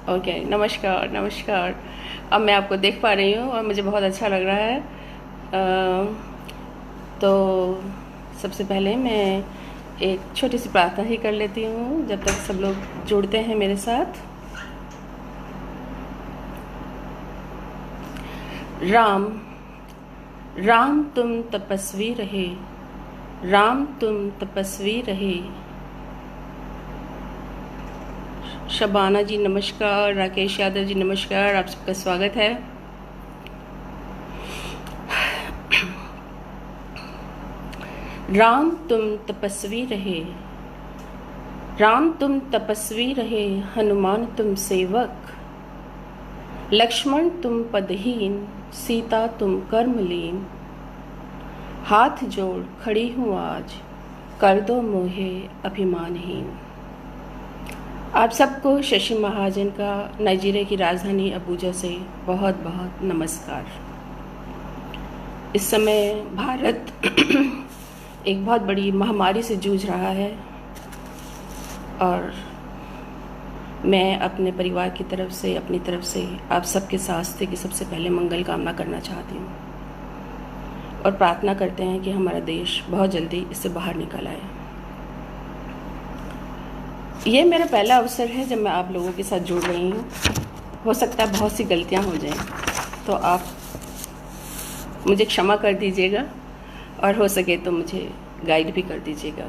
Okay, नमस्कार नमस्कार। अब मैं आपको देख पा रही हूँ और मुझे बहुत अच्छा लग रहा है। तो सबसे पहले मैं एक छोटी सी प्रार्थना ही कर लेती हूँ जब तक सब लोग जुड़ते हैं मेरे साथ। राम राम तुम तपस्वी रहे, राम तुम तपस्वी रहे। शबाना जी नमस्कार, राकेश यादव जी नमस्कार, आप सबका स्वागत है। राम तुम तपस्वी रहे, राम तुम तपस्वी रहे, हनुमान तुम सेवक, लक्ष्मण तुम पदहीन, सीता तुम कर्मलीन। हाथ जोड़ खड़ी हूँ आज, कर दो मोहे अभिमानहीन। आप सबको शशि महाजन का नाइजीरिया की राजधानी अबूजा से बहुत बहुत नमस्कार। इस समय भारत एक बहुत बड़ी महामारी से जूझ रहा है और मैं अपने परिवार की तरफ से, अपनी तरफ से आप सबके स्वास्थ्य की सबसे पहले मंगल कामना करना चाहती हूँ और प्रार्थना करते हैं कि हमारा देश बहुत जल्दी इससे बाहर निकल आए। ये मेरा पहला अवसर है जब मैं आप लोगों के साथ जुड़ रही हूँ। हो सकता है बहुत सी गलतियाँ हो जाएं, तो आप मुझे क्षमा कर दीजिएगा और हो सके तो मुझे गाइड भी कर दीजिएगा।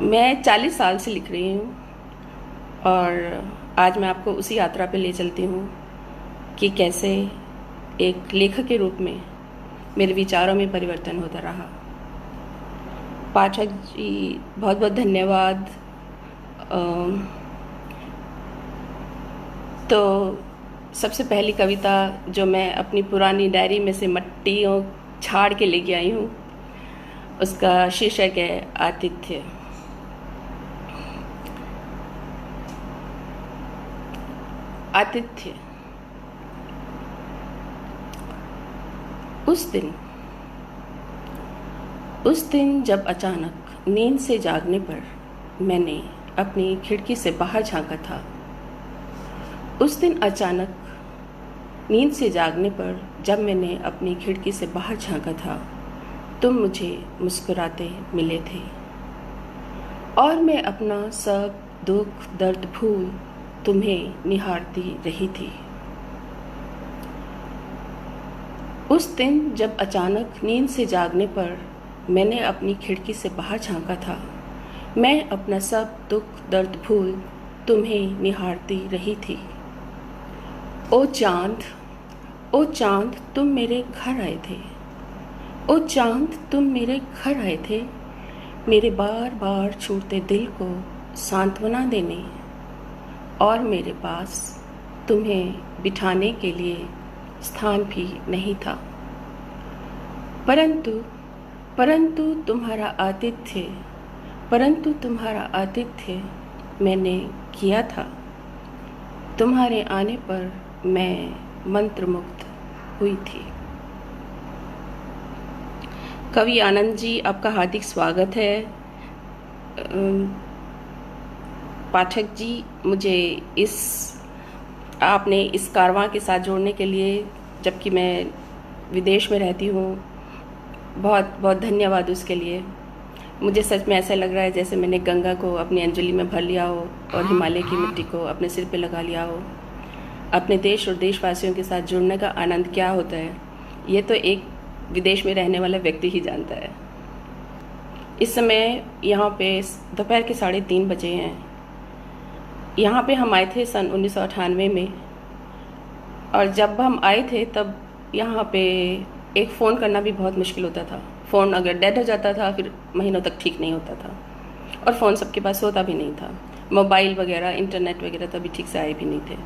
मैं 40 साल से लिख रही हूँ और आज मैं आपको उसी यात्रा पे ले चलती हूँ कि कैसे एक लेखक के रूप में मेरे विचारों में परिवर्तन होता रहा। पाठक जी बहुत बहुत धन्यवाद। तो सबसे पहली कविता जो मैं अपनी पुरानी डायरी में से मट्टियों छाड़ के लेके आई हूँ, उसका शीर्षक है आतिथ्य। आतिथ्य। उस दिन जब अचानक नींद से जागने पर मैंने अपनी खिड़की से बाहर झांका था। उस दिन अचानक नींद से जागने पर जब मैंने अपनी खिड़की से बाहर झांका था, तुम मुझे मुस्कुराते मिले थे और मैं अपना सब दुख दर्द भूल तुम्हें निहारती रही थी। उस दिन जब अचानक नींद से जागने पर मैंने अपनी खिड़की से बाहर झांका था, मैं अपना सब दुख दर्द भूल तुम्हें निहारती रही थी। ओ चांद तुम मेरे घर आए थे। ओ चांद तुम मेरे घर आए थे, मेरे बार बार छूटते दिल को सांत्वना देने, और मेरे पास तुम्हें बिठाने के लिए स्थान भी नहीं था। परंतु तुम्हारा आतिथ्य मैंने किया था। तुम्हारे आने पर मैं मंत्रमुग्ध हुई थी। कवि आनंद जी, आपका हार्दिक स्वागत है। पाठक जी, मुझे आपने इस कारवां के साथ जोड़ने के लिए, जबकि मैं विदेश में रहती हूँ, बहुत बहुत धन्यवाद उसके लिए। मुझे सच में ऐसा लग रहा है जैसे मैंने गंगा को अपनी अंजलि में भर लिया हो और हिमालय की मिट्टी को अपने सिर पे लगा लिया हो। अपने देश और देशवासियों के साथ जुड़ने का आनंद क्या होता है, ये तो एक विदेश में रहने वाला व्यक्ति ही जानता है। इस समय यहाँ पे दोपहर के 3:30 बजे हैं। यहाँ पे हम आए थे सन 1998 में, और जब हम आए थे तब यहाँ पे एक फ़ोन करना भी बहुत मुश्किल होता था। फ़ोन अगर डेड हो जाता था फिर महीनों तक ठीक नहीं होता था, और फ़ोन सबके पास होता भी नहीं था। मोबाइल वगैरह, इंटरनेट वगैरह तभी ठीक से आए भी नहीं थे।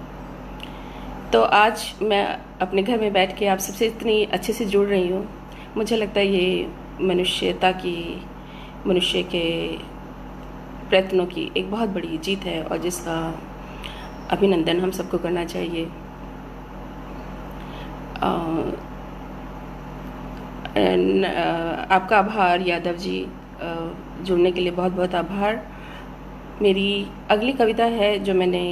तो आज मैं अपने घर में बैठ के आप सबसे इतनी अच्छे से जुड़ रही हूँ। मुझे लगता है ये मनुष्य के प्रयत्नों की एक बहुत बड़ी जीत है और जिसका अभिनंदन हम सबको करना चाहिए। आपका आभार यादव जी, जुड़ने के लिए बहुत बहुत आभार। मेरी अगली कविता है जो मैंने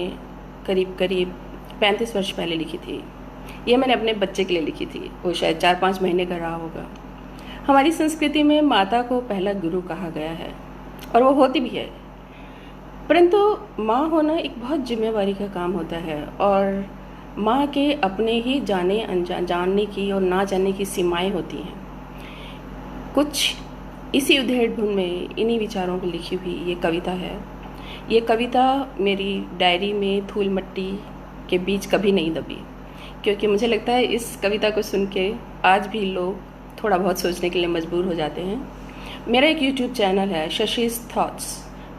करीब करीब 35 वर्ष पहले लिखी थी। ये मैंने अपने बच्चे के लिए लिखी थी, वो शायद 4-5 महीने का रहा होगा। हमारी संस्कृति में माता को पहला गुरु कहा गया है और वो होती भी है, परंतु माँ होना एक बहुत जिम्मेवारी का काम होता है और माँ के अपने ही जाने अनजान जानने की और ना जानने की सीमाएं होती हैं। कुछ इसी उधेड़-बुन में इन्हीं विचारों को लिखी हुई ये कविता है। ये कविता मेरी डायरी में धूल मिट्टी के बीच कभी नहीं दबी, क्योंकि मुझे लगता है इस कविता को सुन के आज भी लोग थोड़ा बहुत सोचने के लिए मजबूर हो जाते हैं। मेरा एक यूट्यूब चैनल है शशि's थॉट्स,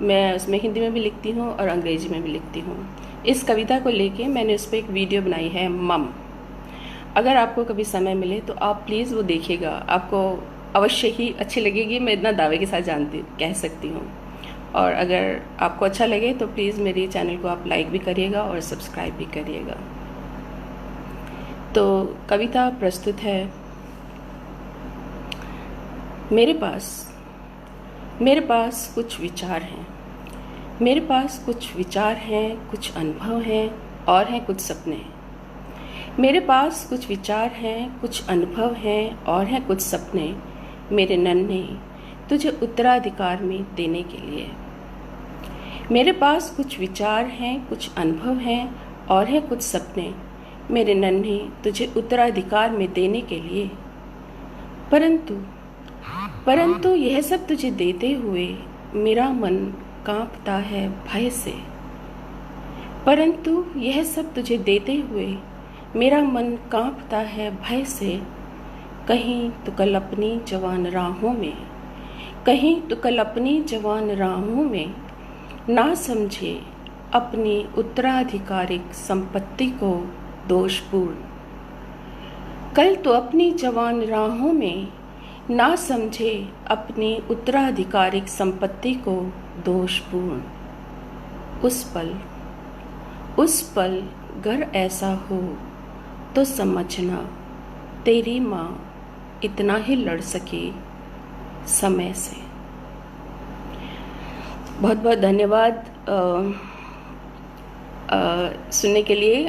मैं उसमें हिंदी में भी लिखती हूँ और अंग्रेजी में भी लिखती हूँ। इस कविता को लेके मैंने उस पर एक वीडियो बनाई है मम। अगर आपको कभी समय मिले तो आप प्लीज़ वो देखिएगा, आपको अवश्य ही अच्छी लगेगी। मैं इतना दावे के साथ कह सकती हूँ। और अगर आपको अच्छा लगे तो प्लीज़ मेरे चैनल को आप लाइक भी करिएगा और सब्सक्राइब भी करिएगा। तो कविता प्रस्तुत है। मेरे पास कुछ विचार हैं, मेरे पास कुछ विचार हैं, कुछ अनुभव हैं और हैं कुछ सपने। मेरे पास कुछ विचार हैं, कुछ अनुभव हैं और हैं कुछ सपने, मेरे नन्हे तुझे उत्तराधिकार में देने के लिए। मेरे पास कुछ विचार हैं, कुछ अनुभव हैं और हैं कुछ सपने, मेरे नन्हे तुझे उत्तराधिकार में देने के लिए। परंतु यह सब तुझे देते हुए मेरा मन कांपता है भय से। परंतु यह सब तुझे देते हुए मेरा मन कांपता है भय से। कहीं तो कल अपनी जवान राहों में, कहीं तो कल अपनी जवान राहों में ना समझे अपनी उत्तराधिकारिक संपत्ति को दोषपूर्ण। कल तो अपनी जवान राहों में ना समझे अपनी उत्तराधिकारिक संपत्ति को दोषपूर्ण। उस पल गर ऐसा हो तो समझना तेरी माँ इतना ही लड़ सके समय से। बहुत बहुत धन्यवाद सुनने के लिए।